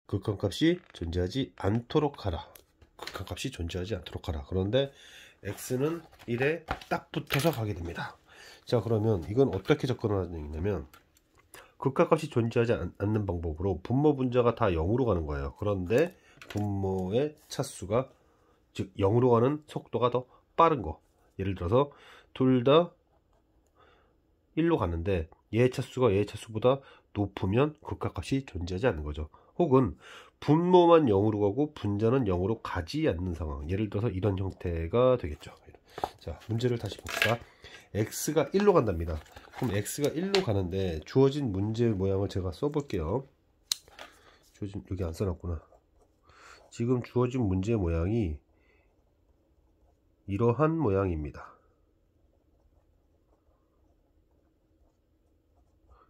극한값이 존재하지 않도록 하라. 극한값이 존재하지 않도록 하라. 그런데 x는 1에 딱 붙어서 가게 됩니다. 자, 그러면 이건 어떻게 접근하는 얘기냐면, 극한값이 존재하지 않는 방법으로 분모 분자가 다 0으로 가는 거예요. 그런데 분모의 차수가, 즉 0으로 가는 속도가 더 빠른 거. 예를 들어서 둘 다 1로 가는데 얘의 차수가 얘의 차수보다 높으면 극한값이 존재하지 않는 거죠. 혹은 분모만 0으로 가고 분자는 0으로 가지 않는 상황. 예를 들어서 이런 형태가 되겠죠. 자, 문제를 다시 봅시다. x가 1로 간답니다. 그럼 x가 1로 가는데 주어진 문제 모양을 제가 써볼게요. 여기 안 써놨구나. 지금 주어진 문제 모양이 이러한 모양입니다.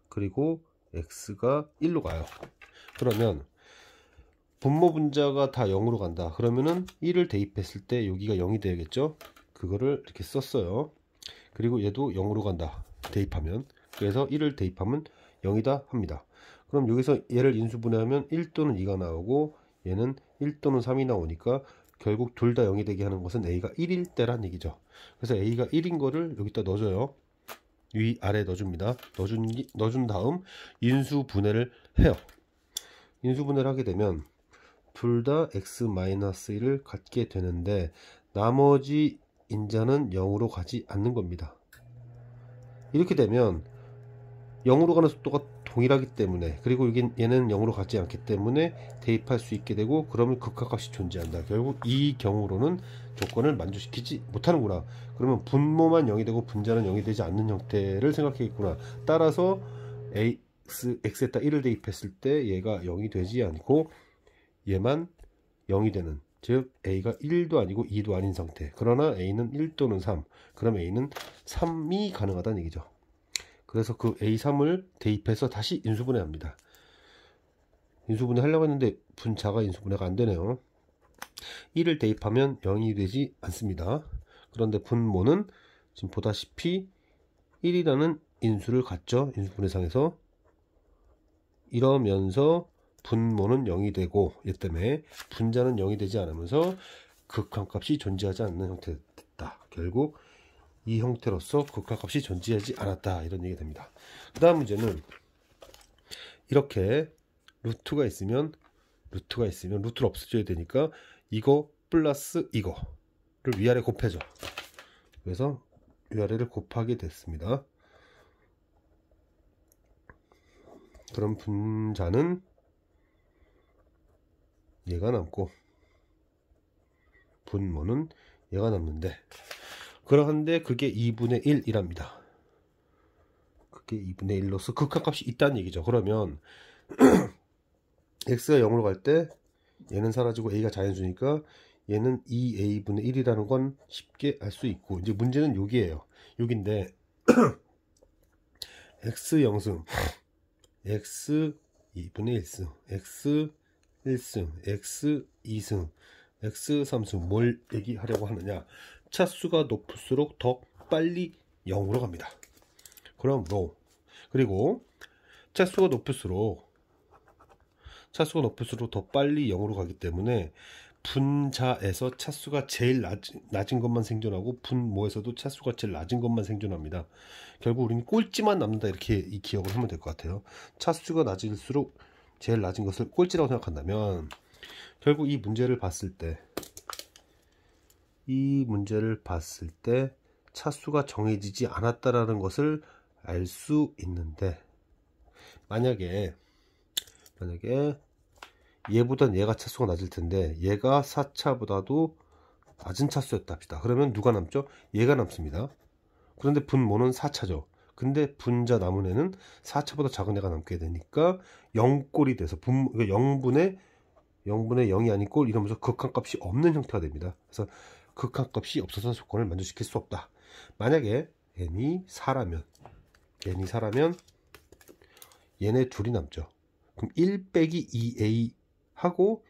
그리고 x가 1로 가요. 그러면 분모 분자가 다 0으로 간다. 그러면은 1을 대입했을 때 여기가 0이 되겠죠. 그거를 이렇게 썼어요. 그리고 얘도 0으로 간다. 대입하면. 그래서 1을 대입하면 0이다 합니다. 그럼 여기서 얘를 인수분해하면 1 또는 2가 나오고 얘는 1 또는 3이 나오니까 결국 둘 다 0이 되게 하는 것은 a가 1일 때란 얘기죠. 그래서 a가 1인 거를 여기다 넣어줘요. 위 아래 넣어줍니다. 넣어준 다음 인수분해를 해요. 인수분해를 하게 되면 둘 다 x-1을 갖게 되는데 나머지 인자는 0으로 가지 않는 겁니다. 이렇게 되면 0으로 가는 속도가 동일하기 때문에, 그리고 얘는 0으로 가지 않기 때문에 대입할 수 있게 되고, 그러면 극한값이 존재한다. 결국 이 경우로는 조건을 만족시키지 못하는구나. 그러면 분모만 0이 되고 분자는 0이 되지 않는 형태를 생각하겠구나. 따라서 x에다 1을 대입했을 때 얘가 0이 되지 않고 얘만 0이 되는, 즉 a가 1도 아니고 2도 아닌 상태. 그러나 a는 1 또는 3, 그럼 a는 3이 가능하다는 얘기죠. 그래서 그 a3을 대입해서 다시 인수분해 합니다. 인수분해 하려고 했는데 분자가 인수분해가 안 되네요. 1을 대입하면 0이 되지 않습니다. 그런데 분모는 지금 보다시피 1이라는 인수를 갖죠. 인수분해상에서. 이러면서 분모는 0이 되고, 얘 때문에 분자는 0이 되지 않으면서 극한값이 존재하지 않는 형태가 됐다. 결국 이 형태로서 극한값이 존재하지 않았다, 이런 얘기가 됩니다. 그 다음 문제는 이렇게 루트가 있으면 루트를 없애줘야 되니까 이거 플러스 이거를 위아래 곱해줘. 그래서 위아래를 곱하게 됐습니다. 그럼 분자는 얘가 남고 분모는 얘가 남는데, 그러한데 그게 2분의 1이랍니다. 그게 2분의 1로서 극한값이 있다는 얘기죠. 그러면 x가 0으로 갈 때 얘는 사라지고 a가 자연수니까 얘는 2a분의 1이라는 건 쉽게 알 수 있고, 이제 문제는 여기에요. 여기인데 x 0승, x 2분의 1승, x 1승, x 2승, x 3승, 뭘 얘기하려고 하느냐, 차수가 높을수록 더 빨리 0으로 갑니다. 그러므로, 그리고 차수가 높을수록 더 빨리 0으로 가기 때문에 분자에서 차수가 제일 낮은 것만 생존하고 분모에서도 차수가 제일 낮은 것만 생존합니다. 결국 우리는 꼴찌만 남는다, 이렇게 이 기억을 하면 될 것 같아요. 차수가 낮을수록 제일 낮은 것을 꼴찌라고 생각한다면, 결국 이 문제를 봤을 때 차수가 정해지지 않았다라는 것을 알 수 있는데, 만약에 얘보단 얘가 차수가 낮을 텐데 얘가 4차보다도 낮은 차수였다 합시다. 그러면 누가 남죠? 얘가 남습니다. 그런데 분모는 4차죠. 근데 분자 남은 애는 4차보다 작은 애가 남게 되니까 0꼴이 돼서 0분의 0이 아닌 꼴, 이러면서 극한값이 없는 형태가 됩니다. 그래서 극한값이 없어서 조건을 만족시킬 수 없다. 만약에 n이 4라면 얘네 둘이 남죠. 그럼 1 빼기 2a 하고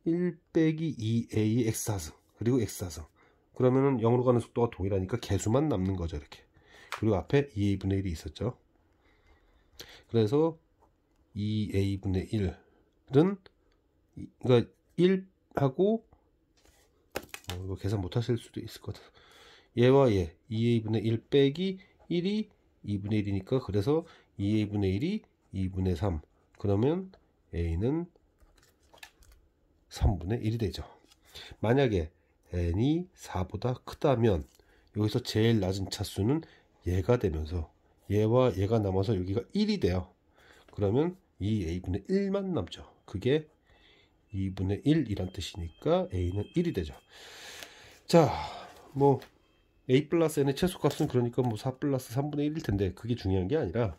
1 빼기 2a x4승, 그리고 x4승. 그러면은 0으로 가는 속도가 동일하니까 개수만 남는 거죠, 이렇게. 그리고 앞에 2a분의 1이 있었죠. 그래서 2a분의 1은 그러니까 1하고 이거 계산 못 하실 수도 있을 것 같아서 얘와 얘 2a분의 1 빼기 1이 2분의 1이니까 그래서 2a분의 1이 2분의 3 그러면 a는 3분의 1이 되죠. 만약에 n이 4보다 크다면 여기서 제일 낮은 차수는 얘가 되면서 얘와 얘가 남아서 여기가 1이 돼요. 그러면 이 a분의 1만 남죠. 그게 2분의 1이란 뜻이니까 a는 1이 되죠. 자, 뭐 a 플러스 n의 최소값은 그러니까 뭐 4 플러스 3분의 1일 텐데 그게 중요한 게 아니라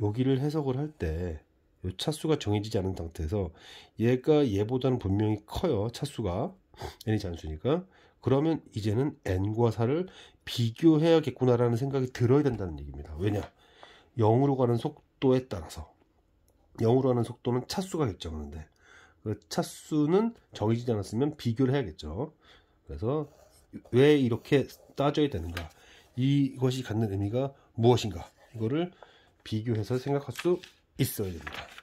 여기를 해석을 할 때 이 차수가 정해지지 않은 상태에서 얘가 얘보다는 분명히 커요. 차수가 n이 잔수니까. 그러면 이제는 n과 4를 비교해야겠구나라는 생각이 들어야 된다는 얘기입니다. 왜냐? 0으로 가는 속도에 따라서 0으로 가는 속도는 차수가 결정하는데 그 차수는 정해지지 않았으면 비교를 해야겠죠. 그래서 왜 이렇게 따져야 되는가? 이것이 갖는 의미가 무엇인가? 이거를 비교해서 생각할 수 있어야 됩니다.